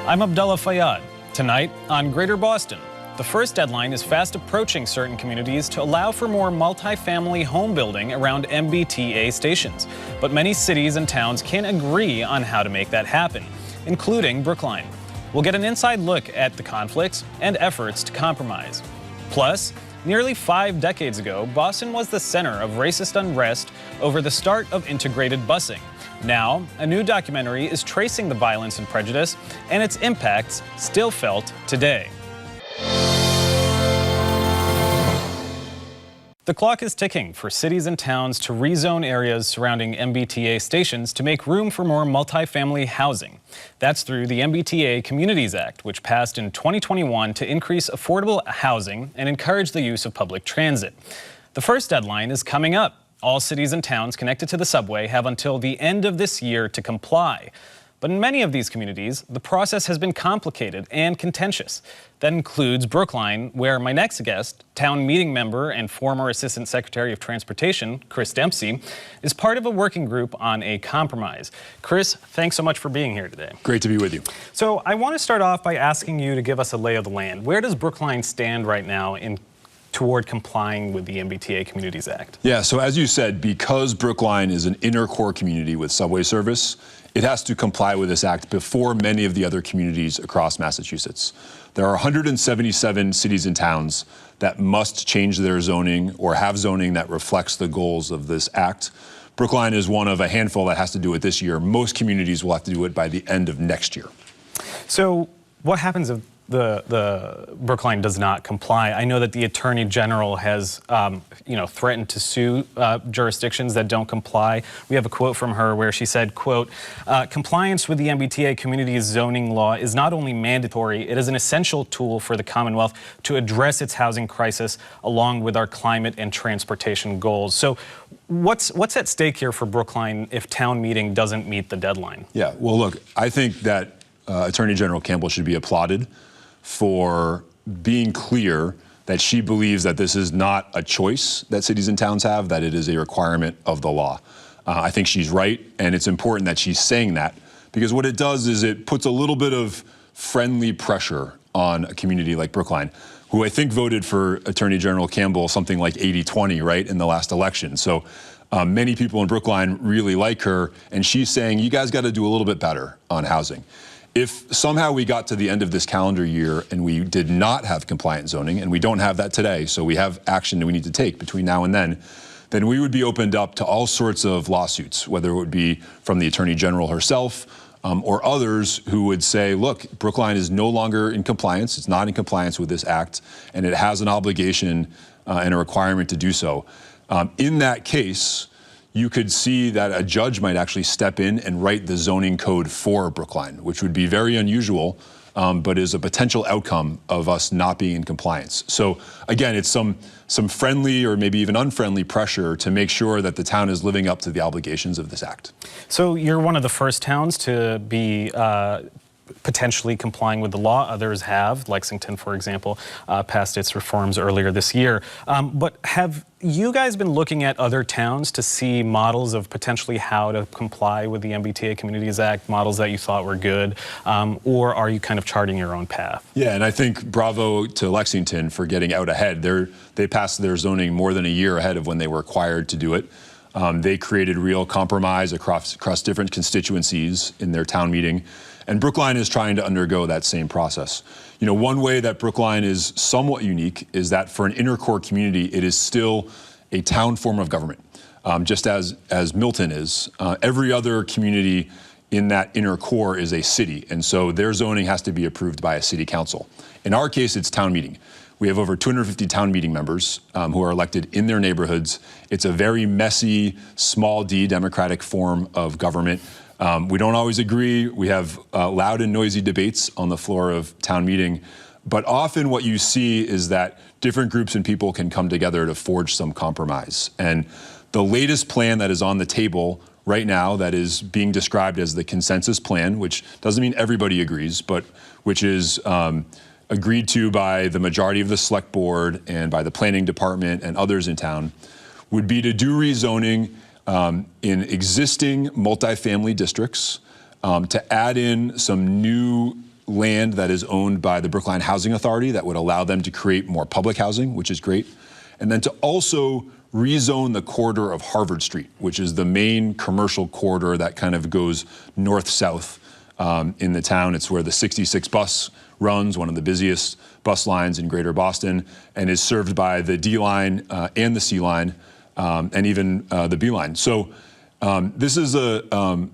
I'm Abdallah Fayyad. Tonight on Greater Boston, the first deadline is fast approaching certain communities to allow for more multifamily home building around MBTA stations. But many cities and towns can't agree on how to make that happen, including Brookline. We'll get an inside look at the conflicts and efforts to compromise. Plus, nearly 5 decades ago, Boston was the center of racist unrest over the start of integrated busing. Now, a new documentary is tracing the violence and prejudice and its impacts still felt today. The clock is ticking for cities and towns to rezone areas surrounding MBTA stations to make room for more multifamily housing. That's through the MBTA Communities Act, which passed in 2021 to increase affordable housing and encourage the use of public transit. The first deadline is coming up. All cities and towns connected to the subway have until the end of this year to comply. But in many of these communities, the process has been complicated and contentious. That includes Brookline, where my next guest, town meeting member and former Assistant Secretary of Transportation, Chris Dempsey, is part of a working group on a compromise. Chris, thanks so much for being here today. Great to be with you. So I want to start off by asking you to give us a lay of the land. Where does Brookline stand right now toward complying with the MBTA Communities Act? Yeah, so as you said, because Brookline is an inner core community with subway service, it has to comply with this act before many of the other communities across Massachusetts. There are 177 cities and towns that must change their zoning or have zoning that reflects the goals of this act. Brookline is one of a handful that has to do it this year. Most communities will have to do it by the end of next year. So what happens if the Brookline does not comply? I know that the Attorney General has, threatened to sue jurisdictions that don't comply. We have a quote from her where she said, quote, "Compliance with the MBTA community's zoning law is not only mandatory, it is an essential tool for the Commonwealth to address its housing crisis along with our climate and transportation goals." So what's at stake here for Brookline if town meeting doesn't meet the deadline? Yeah, well, look, I think that Attorney General Campbell should be applauded for being clear that she believes that this is not a choice that cities and towns have, that it is a requirement of the law. I think she's right, and it's important that she's saying that, because what it does is it puts a little bit of friendly pressure on a community like Brookline, who I think voted for Attorney General Campbell something like 80-20, right, in the last election. So many people in Brookline really like her, and she's saying, you guys got to do a little bit better on housing. If somehow we got to the end of this calendar year and we did not have compliant zoning, and we don't have that today, so we have action that we need to take between now and then we would be opened up to all sorts of lawsuits, whether it would be from the Attorney General herself or others who would say, look, Brookline is no longer in compliance, it's not in compliance with this act, and it has an obligation and a requirement to do so. In that case, you could see that a judge might actually step in and write the zoning code for Brookline, which would be very unusual, but is a potential outcome of us not being in compliance. So again, it's some friendly or maybe even unfriendly pressure to make sure that the town is living up to the obligations of this act. So you're one of the first towns to be potentially complying with the law. Others have. Lexington, for example, passed its reforms earlier this year. But have you guys been looking at other towns to see models of potentially how to comply with the MBTA Communities Act, models that you thought were good, or are you kind of charting your own path? Yeah, and I think bravo to Lexington for getting out ahead. They passed their zoning more than a year ahead of when they were required to do it. They created real compromise across different constituencies in their town meeting. And Brookline is trying to undergo that same process. You know, one way that Brookline is somewhat unique is that for an inner core community, it is still a town form of government, just as Milton is. Every other community in that inner core is a city, and so their zoning has to be approved by a city council. In our case, it's town meeting. We have over 250 town meeting members who are elected in their neighborhoods. It's a very messy, small d democratic form of government. We don't always agree. We have loud and noisy debates on the floor of town meeting. But often what you see is that different groups and people can come together to forge some compromise. And the latest plan that is on the table right now that is being described as the consensus plan, which doesn't mean everybody agrees, but which is agreed to by the majority of the select board and by the planning department and others in town, would be to do rezoning in existing multifamily districts, to add in some new land that is owned by the Brookline Housing Authority that would allow them to create more public housing, which is great. And then to also rezone the corridor of Harvard Street, which is the main commercial corridor that kind of goes north-south in the town. It's where the 66 bus runs, one of the busiest bus lines in Greater Boston, and is served by the D line and the C line, and even the B line. So this is a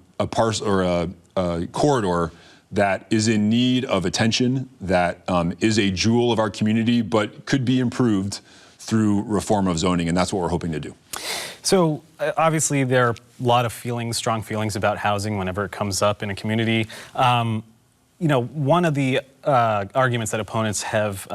corridor that is in need of attention, that is a jewel of our community, but could be improved through reform of zoning, and that's what we're hoping to do. So obviously there are a lot of feelings, strong feelings about housing whenever it comes up in a community. You know, one of the arguments that opponents have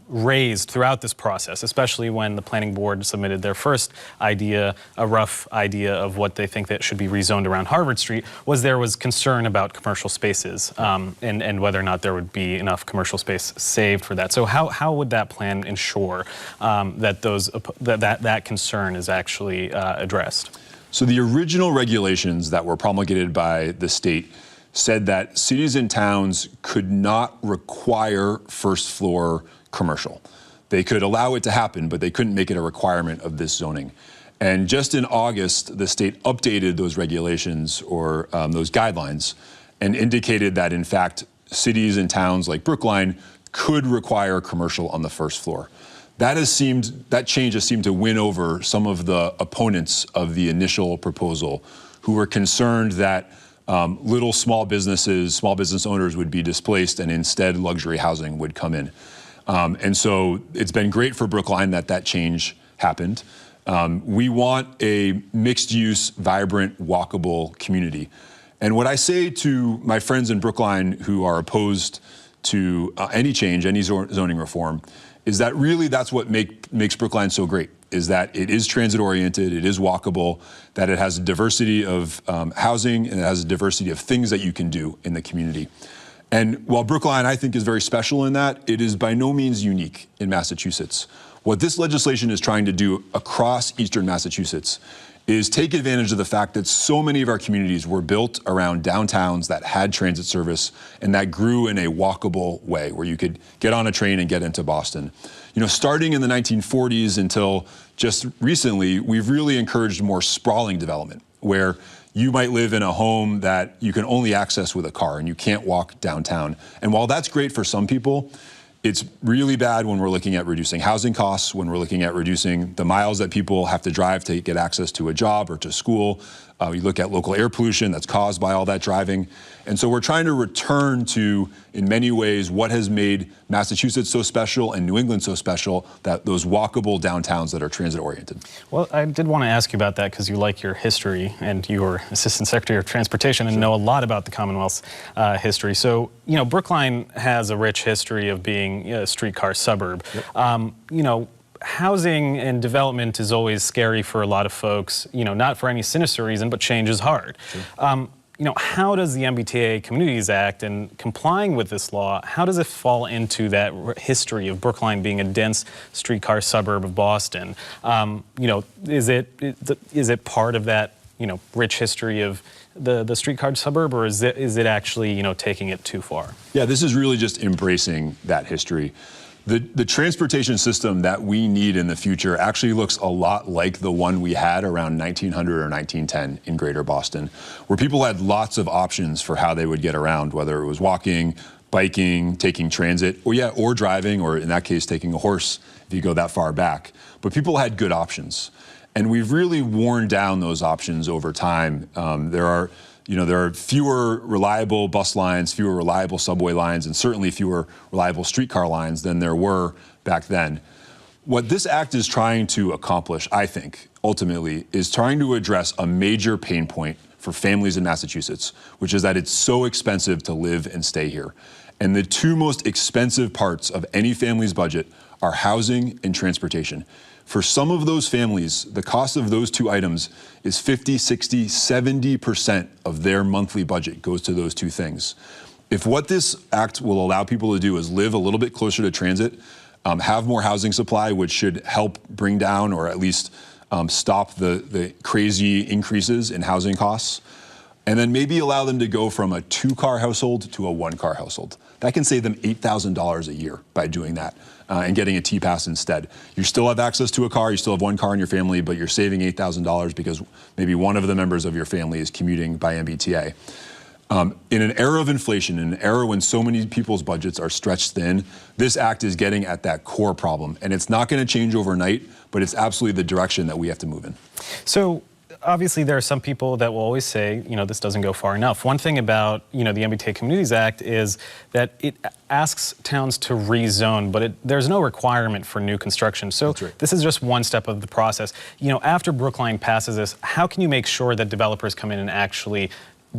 raised throughout this process, especially when the planning board submitted their first idea, a rough idea of what they think that should be rezoned around Harvard Street, was there was concern about commercial spaces and whether or not there would be enough commercial space saved for that. So how would that plan ensure that that concern is actually addressed? So the original regulations that were promulgated by the state said that cities and towns could not require first floor commercial. They could allow it to happen, but they couldn't make it a requirement of this zoning. And just in August, the state updated those regulations or those guidelines and indicated that in fact, cities and towns like Brookline could require commercial on the first floor. That change has seemed to win over some of the opponents of the initial proposal who were concerned that little small business owners would be displaced and instead luxury housing would come in. And so it's been great for Brookline that change happened. We want a mixed use, vibrant, walkable community. And what I say to my friends in Brookline who are opposed to any change, any zoning reform, is that really that's what makes Brookline so great, is that it is transit-oriented, it is walkable, that it has a diversity of housing, and it has a diversity of things that you can do in the community. And while Brookline, I think, is very special in that, it is by no means unique in Massachusetts. What this legislation is trying to do across eastern Massachusetts is take advantage of the fact that so many of our communities were built around downtowns that had transit service and that grew in a walkable way where you could get on a train and get into Boston. You know, starting in the 1940s until just recently, we've really encouraged more sprawling development where you might live in a home that you can only access with a car and you can't walk downtown. And while that's great for some people, it's really bad when we're looking at reducing housing costs, when we're looking at reducing the miles that people have to drive to get access to a job or to school. You look at local air pollution that's caused by all that driving. And so we're trying to return to, in many ways, what has made Massachusetts so special and New England so special, that those walkable downtowns that are transit-oriented. Well, I did want to ask you about that because you like your history and you were Assistant Secretary of Transportation and know a lot about the Commonwealth's history. So, you know, Brookline has a rich history of being a streetcar suburb. Yep. You know, housing and development is always scary for a lot of folks, you know, not for any sinister reason, but change is hard. Sure. You know, how does the MBTA Communities Act and complying with this law, how does it fall into that history of Brookline being a dense streetcar suburb of Boston? You know, is it part of that, you know, rich history of the streetcar suburb, or is it actually, you know, taking it too far? Yeah, this is really just embracing that history. The transportation system that we need in the future actually looks a lot like the one we had around 1900 or 1910 in Greater Boston, where people had lots of options for how they would get around, whether it was walking, biking, taking transit, or driving, or in that case, taking a horse if you go that far back. But people had good options. And we've really worn down those options over time. There are fewer reliable bus lines, fewer reliable subway lines, and certainly fewer reliable streetcar lines than there were back then. What this act is trying to accomplish, I think, ultimately, is trying to address a major pain point for families in Massachusetts, which is that it's so expensive to live and stay here. And the two most expensive parts of any family's budget are housing and transportation. For some of those families, the cost of those two items is 50, 60, 70% of their monthly budget goes to those two things. If what this act will allow people to do is live a little bit closer to transit, have more housing supply, which should help bring down or at least stop the crazy increases in housing costs, and then maybe allow them to go from a two-car household to a one-car household. that can save them $8,000 a year by doing that and getting a T-Pass instead. You still have access to a car, you still have one car in your family, but you're saving $8,000 because maybe one of the members of your family is commuting by MBTA. In an era of inflation, in an era when so many people's budgets are stretched thin, this act is getting at that core problem. And it's not going to change overnight, but it's absolutely the direction that we have to move in. So obviously there are some people that will always say, you know, this doesn't go far enough. One thing about, you know, the MBTA Communities Act is that it asks towns to rezone, but there's no requirement for new construction. So this is just one step of the process. You know, after Brookline passes this, how can you make sure that developers come in and actually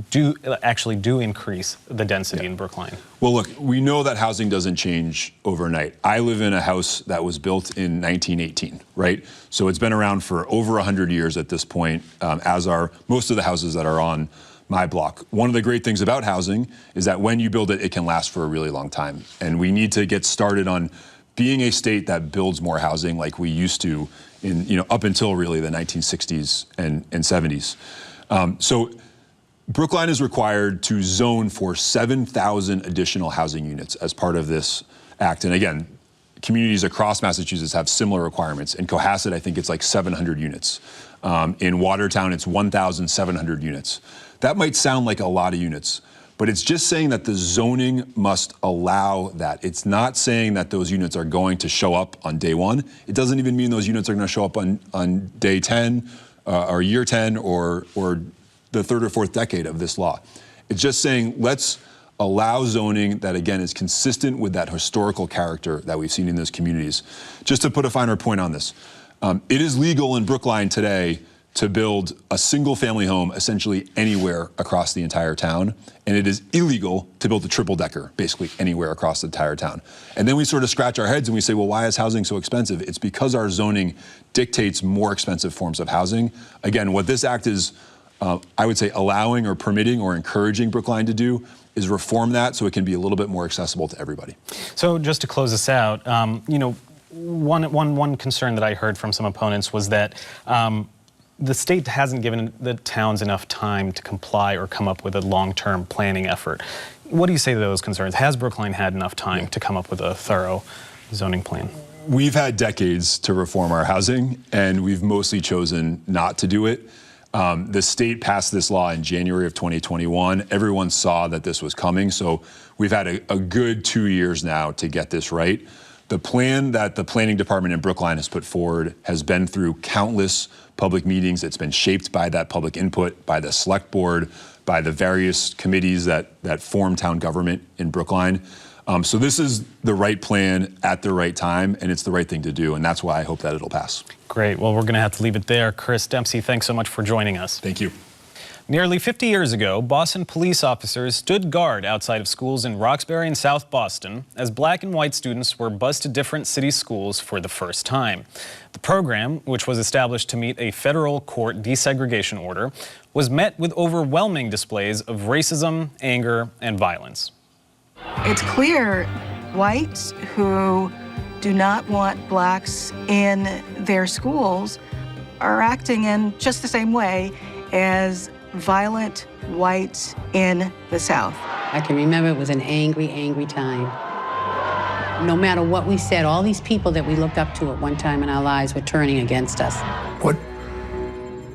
do increase the density in Brookline? Well, look, we know that housing doesn't change overnight. I live in a house that was built in 1918, right? So it's been around for over 100 years at this point, as are most of the houses that are on my block. One of the great things about housing is that when you build it, it can last for a really long time. And we need to get started on being a state that builds more housing like we used to in, you know, up until really the 1960s and 70s. So Brookline is required to zone for 7,000 additional housing units as part of this act. And again, communities across Massachusetts have similar requirements. In Cohasset, I think it's like 700 units. In Watertown, it's 1,700 units. That might sound like a lot of units, but it's just saying that the zoning must allow that. It's not saying that those units are going to show up on day one. It doesn't even mean those units are going to show up on day 10 or year 10 or the third or fourth decade of this law. It's just saying, let's allow zoning that, again, is consistent with that historical character that we've seen in those communities. Just to put a finer point on this, it is legal in Brookline today to build a single family home essentially anywhere across the entire town, and it is illegal to build a triple decker basically anywhere across the entire town. And then we sort of scratch our heads and we say, well, why is housing so expensive? It's because our zoning dictates more expensive forms of housing. Again, what this act is, I would say, allowing or permitting or encouraging Brookline to do is reform that so it can be a little bit more accessible to everybody. So just to close this out, you know, one concern that I heard from some opponents was that the state hasn't given the towns enough time to comply or come up with a long-term planning effort. What do you say to those concerns? Has Brookline had enough time to come up with a thorough zoning plan? We've had decades to reform our housing, and we've mostly chosen not to do it. The state passed this law in January of 2021. Everyone saw that this was coming, so we've had a good 2 years now to get this right. The plan that the planning department in Brookline has put forward has been through countless public meetings. It's been shaped by that public input, by the select board, by the various committees that form town government in Brookline. So this is the right plan at the right time, and it's the right thing to do, and that's why I hope that it'll pass. Great. Well, we're going to have to leave it there. Chris Dempsey, thanks so much for joining us. Thank you. Nearly 50 years ago, Boston police officers stood guard outside of schools in Roxbury and South Boston as black and white students were bused to different city schools for the first time. The program, which was established to meet a federal court desegregation order, was met with overwhelming displays of racism, anger, and violence. It's clear whites who do not want blacks in their schools are acting in just the same way as violent whites in the South. I can remember it was an angry, angry time. No matter what we said, all these people that we looked up to at one time in our lives were turning against us. What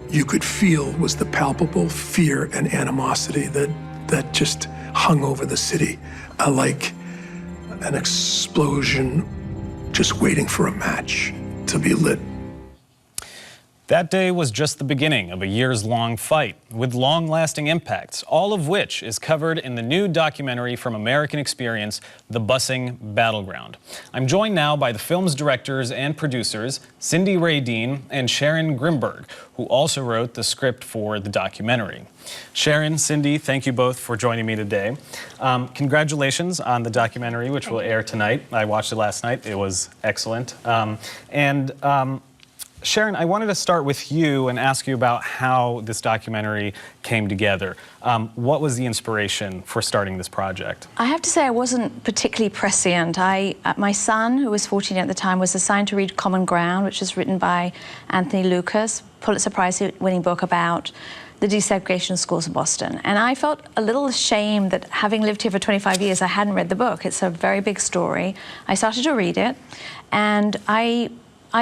you could feel was the palpable fear and animosity that just hung over the city, like an explosion just waiting for a match to be lit. That day was just the beginning of a years-long fight with long-lasting impacts, all of which is covered in the new documentary from American Experience, The Busing Battleground. I'm joined now by the film's directors and producers, Cyndee Readdean and Sharon Grimberg, who also wrote the script for the documentary. Sharon, Cyndee, thank you both for joining me today. Congratulations on the documentary, which will air tonight. I watched it last night. It was excellent. Sharon, I wanted to start with you and ask you about how this documentary came together. What was the inspiration for starting this project? I have to say I wasn't particularly prescient. My son, who was 14 at the time, was assigned to read Common Ground, which was written by Anthony Lucas, Pulitzer Prize-winning book about the desegregation of schools in Boston. And I felt a little ashamed that, having lived here for 25 years, I hadn't read the book. It's a very big story. I started to read it, and I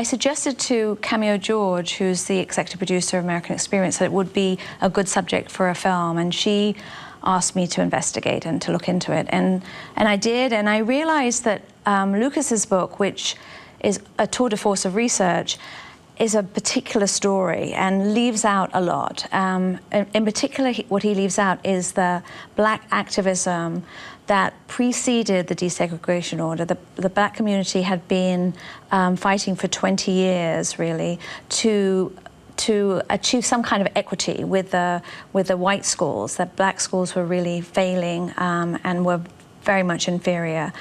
suggested to Cameo George, who's the executive producer of American Experience, that it would be a good subject for a film, and she asked me to investigate and to look into it. And I did, and I realized that Lucas's book, which is a tour de force of research, is a particular story and leaves out a lot. In particular, what he leaves out is the black activism that preceded the desegregation order. The black community had been fighting for 20 years, really, to achieve some kind of equity with the white schools. That black schools were really failing and were very much inferior.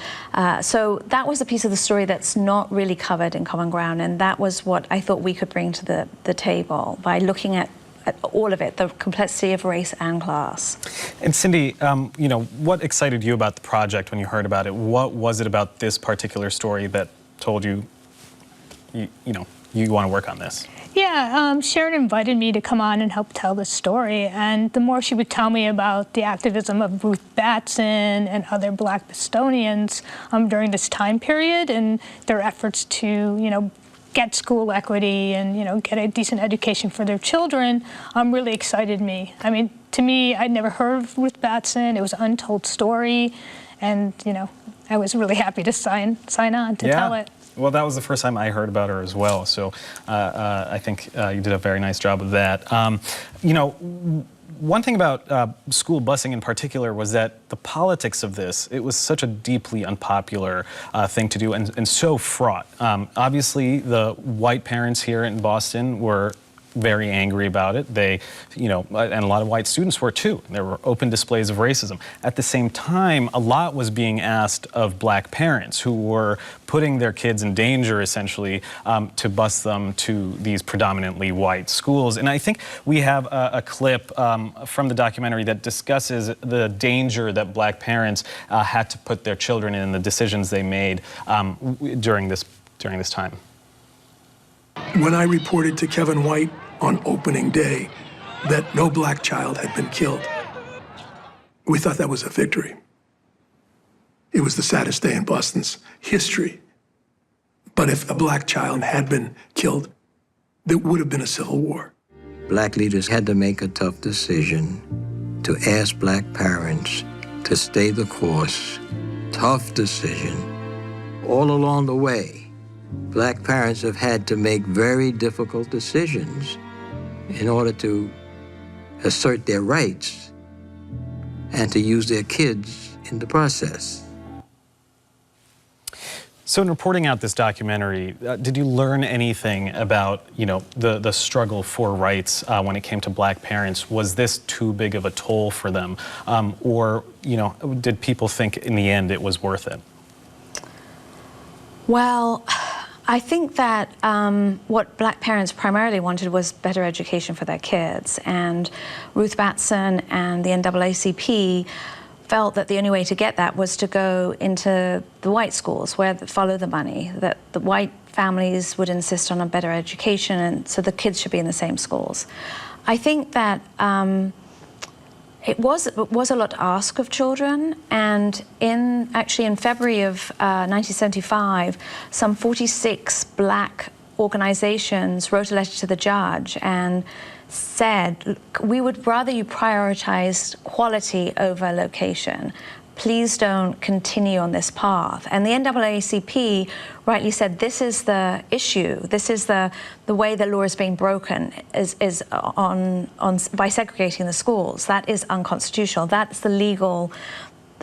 So that was a piece of the story that's not really covered in Common Ground, and that was what I thought we could bring to the table by looking at all of it, the complexity of race and class. And Cyndee, you know, what excited you about the project when you heard about it? What was it about this particular story that told you, you want to work on this? Yeah, Sharon invited me to come on and help tell the story, and the more she would tell me about the activism of Ruth Batson and other black Bostonians during this time period and their efforts to, get school equity and, get a decent education for their children, really excited me. I mean, to me, I'd never heard of Ruth Batson. It was an untold story, and, I was really happy to sign on to tell it. Well, that was the first time I heard about her as well, so I think you did a very nice job of that. One thing about school busing in particular was that the politics of this, it was such a deeply unpopular thing to do and so fraught. Obviously, the white parents here in Boston were very angry about it. They, and a lot of white students were too. There were open displays of racism. At the same time, a lot was being asked of black parents who were putting their kids in danger, essentially, to bus them to these predominantly white schools. And I think we have a clip from the documentary that discusses the danger that black parents had to put their children in, the decisions they made during this time. When I reported to Kevin White on opening day that no black child had been killed, we thought that was a victory. It was the saddest day in Boston's history. But if a black child had been killed, there would have been a civil war. Black leaders had to make a tough decision to ask black parents to stay the course. Tough decision. All along the way, black parents have had to make very difficult decisions in order to assert their rights and to use their kids in the process. So in reporting out this documentary, did you learn anything about, the struggle for rights when it came to black parents? Was this too big of a toll for them? Or, did people think in the end it was worth it? Well, I think that what black parents primarily wanted was better education for their kids. And Ruth Batson and the NAACP felt that the only way to get that was to go into the white schools where follow the money, that the white families would insist on a better education, and so the kids should be in the same schools. I think that it was a lot to ask of children, and actually in February of 1975, some 46 black organizations wrote a letter to the judge and said, we would rather you prioritize quality over location. Please don't continue on this path. And the NAACP rightly said, this is the issue. This is the way the law is being broken by segregating the schools. That is unconstitutional. That's the legal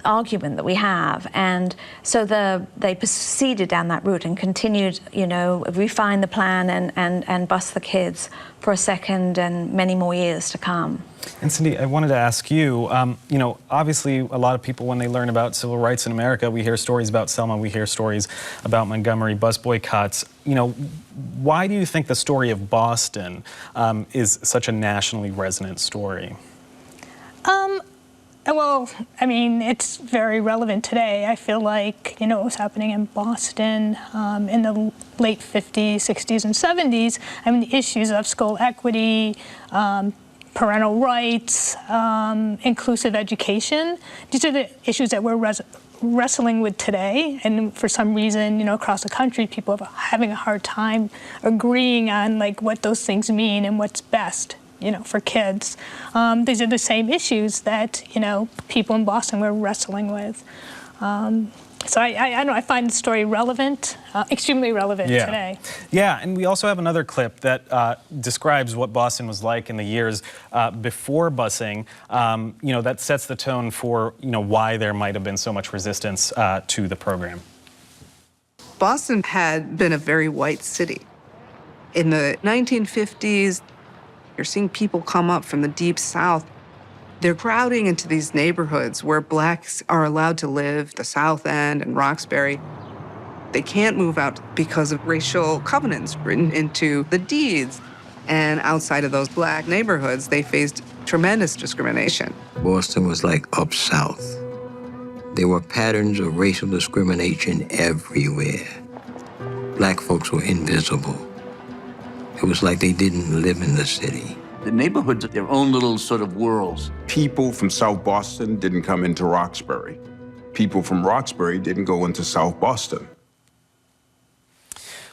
argument that we have. And so they proceeded down that route and continued, refine the plan and bus the kids for a second and many more years to come. And Cyndee, I wanted to ask you, obviously a lot of people, when they learn about civil rights in America, we hear stories about Selma, we hear stories about Montgomery, bus boycotts. Why do you think the story of Boston is such a nationally resonant story? Well, I mean, it's very relevant today. I feel like, what was happening in Boston in the late 50s, 60s, and 70s. I mean, the issues of school equity, parental rights, inclusive education. These are the issues that we're wrestling with today, and for some reason, across the country, people are having a hard time agreeing on like what those things mean and what's best, for kids. These are the same issues that people in Boston were wrestling with. So I don't know, I find the story relevant, extremely relevant today. Yeah, and we also have another clip that describes what Boston was like in the years before busing, that sets the tone for, why there might have been so much resistance to the program. Boston had been a very white city. In the 1950s, you're seeing people come up from the Deep South. They're crowding into these neighborhoods where blacks are allowed to live, the South End and Roxbury. They can't move out because of racial covenants written into the deeds. And outside of those black neighborhoods, they faced tremendous discrimination. Boston was like up south. There were patterns of racial discrimination everywhere. Black folks were invisible. It was like they didn't live in the city. The neighborhoods are their own little sort of worlds. People from South Boston didn't come into Roxbury. People from Roxbury didn't go into South Boston.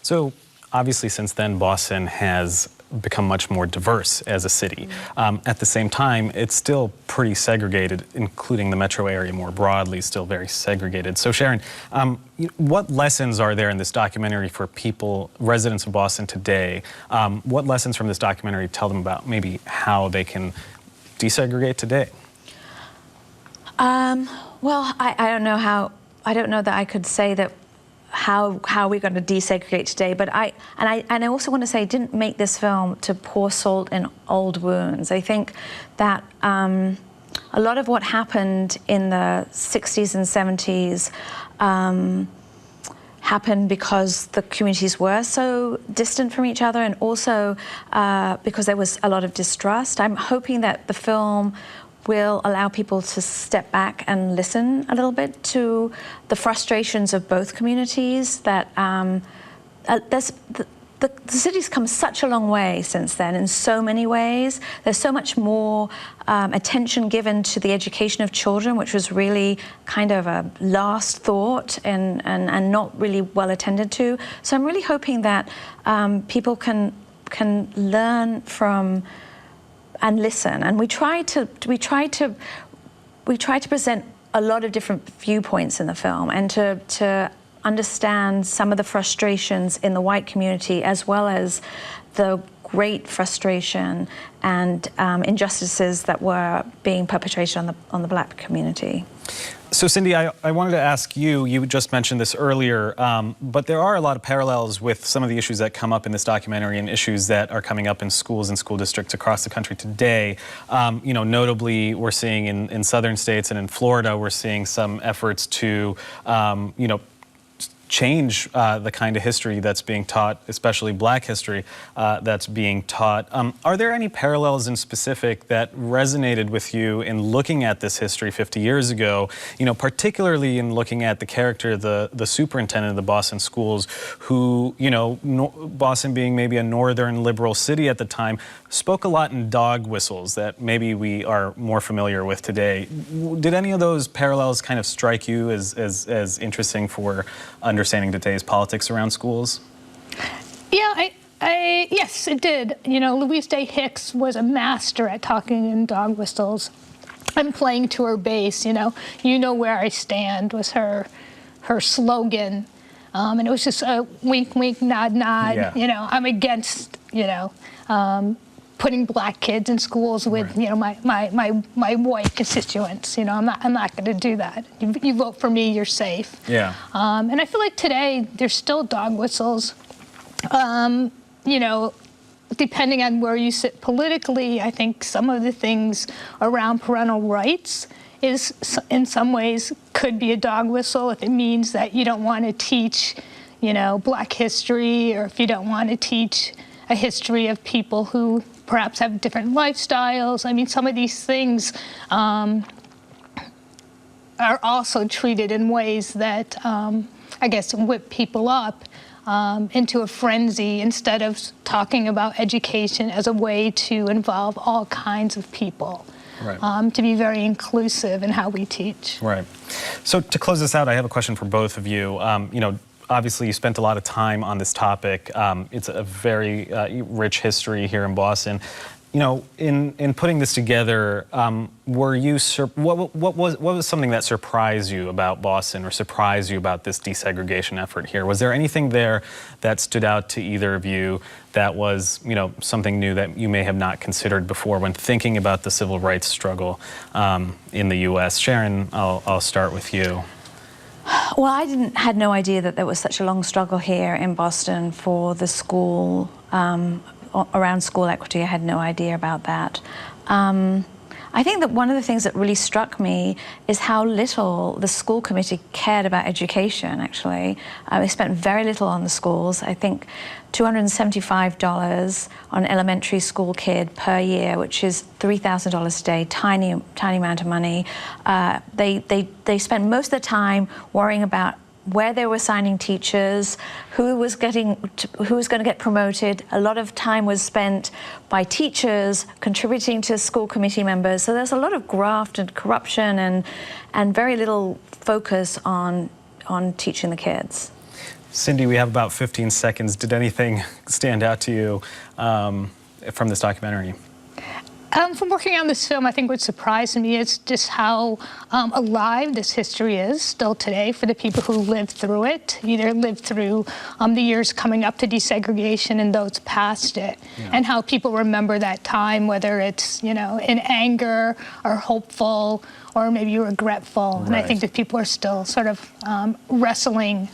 So obviously since then, Boston has become much more diverse as a city. At the same time, it's still pretty segregated, including the metro area more broadly, still very segregated. So Sharon, what lessons are there in this documentary for people, residents of Boston today? What lessons from this documentary tell them about maybe how they can desegregate today? Well, I don't know that I could say that how we're going to desegregate today, but I also want to say I didn't make this film to pour salt in old wounds. I think that a lot of what happened in the 60s and 70s happened because the communities were so distant from each other, and also because there was a lot of distrust. I'm hoping that the film will allow people to step back and listen a little bit to the frustrations of both communities. That the city's come such a long way since then in so many ways. There's so much more attention given to the education of children, which was really kind of a last thought and not really well attended to. So I'm really hoping that people can learn from and listen, and we try to present a lot of different viewpoints in the film, and to understand some of the frustrations in the white community, as well as the great frustration and injustices that were being perpetrated on the black community. So Cyndee, I wanted to ask you, you just mentioned this earlier, but there are a lot of parallels with some of the issues that come up in this documentary and issues that are coming up in schools and school districts across the country today. Notably, we're seeing in southern states and in Florida, we're seeing some efforts to, change the kind of history that's being taught, especially black history that's being taught. Are there any parallels in specific that resonated with you in looking at this history 50 years ago, particularly in looking at the character, the superintendent of the Boston schools, who, Boston being maybe a northern liberal city at the time, spoke a lot in dog whistles that maybe we are more familiar with today. Did any of those parallels kind of strike you as interesting for understanding today's politics around schools? Yeah, yes, it did. Louise Day Hicks was a master at talking in dog whistles and playing to her base. You know where I stand was her slogan, and it was just a wink, wink, nod, nod. Yeah. I'm against putting black kids in schools with my white constituents. I'm not going to do that. You vote for me, you're safe. Yeah. And I feel like today there's still dog whistles. Depending on where you sit politically, I think some of the things around parental rights is in some ways could be a dog whistle if it means that you don't want to teach, black history, or if you don't want to teach a history of people who perhaps have different lifestyles. I mean, some of these things are also treated in ways that, I guess, whip people up. into a frenzy instead of talking about education as a way to involve all kinds of people. Right. To be very inclusive in how we teach. Right. So to close this out, I have a question for both of you. You know, obviously you spent a lot of time on this topic. It's a very rich history here in Boston. You know, in putting this together, were you what was something that surprised you about Boston or surprised you about this desegregation effort here? Was there anything there that stood out to either of you that was, you know, something new that you may have not considered before when thinking about the civil rights struggle in the U.S.? Sharon, I'll start with you. Well, I had no idea that there was such a long struggle here in Boston for the school, around school equity. I had no idea about that. I think that one of the things that really struck me is how little the school committee cared about education, actually. They spent very little on the schools. I think $275 on an elementary school kid per year, which is $3,000 a day, tiny amount of money. They spent most of the time worrying about where they were assigning teachers, who was going to get promoted. A lot of time was spent by teachers contributing to school committee members. So there's a lot of graft and corruption and very little focus on teaching the kids. Cyndee, we have about 15 seconds. Did anything stand out to you from this documentary? From working on this film, I think what surprised me is just how alive this history is still today for the people who lived through it, either lived through the years coming up to desegregation and those past it, and how people remember that time, whether it's, you know, in anger or hopeful or maybe regretful. And I think that people are still sort of wrestling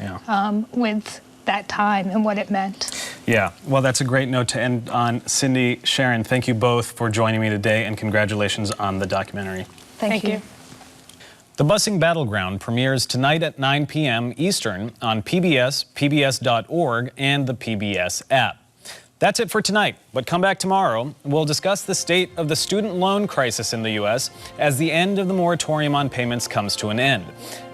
with that time and what it meant. Yeah, well, that's a great note to end on. Cyndee, Sharon, thank you both for joining me today, and congratulations on the documentary. Thank you. The Busing Battleground premieres tonight at 9 p.m. Eastern on PBS, pbs.org, and the PBS app. That's it for tonight, but come back tomorrow. We'll discuss the state of the student loan crisis in the U.S. as the end of the moratorium on payments comes to an end,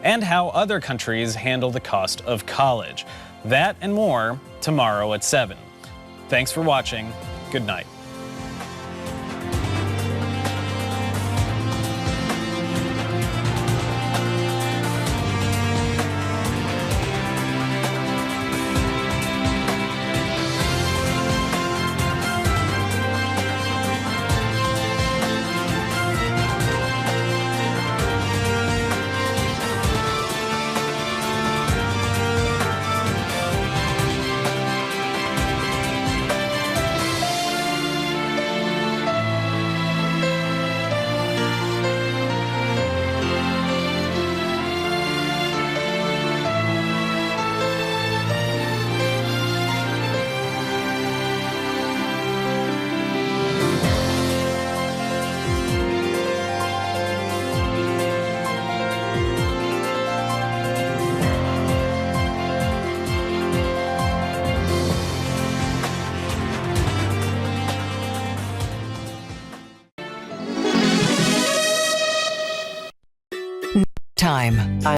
and how other countries handle the cost of college. That and more tomorrow at 7. Thanks for watching. Good night. Time.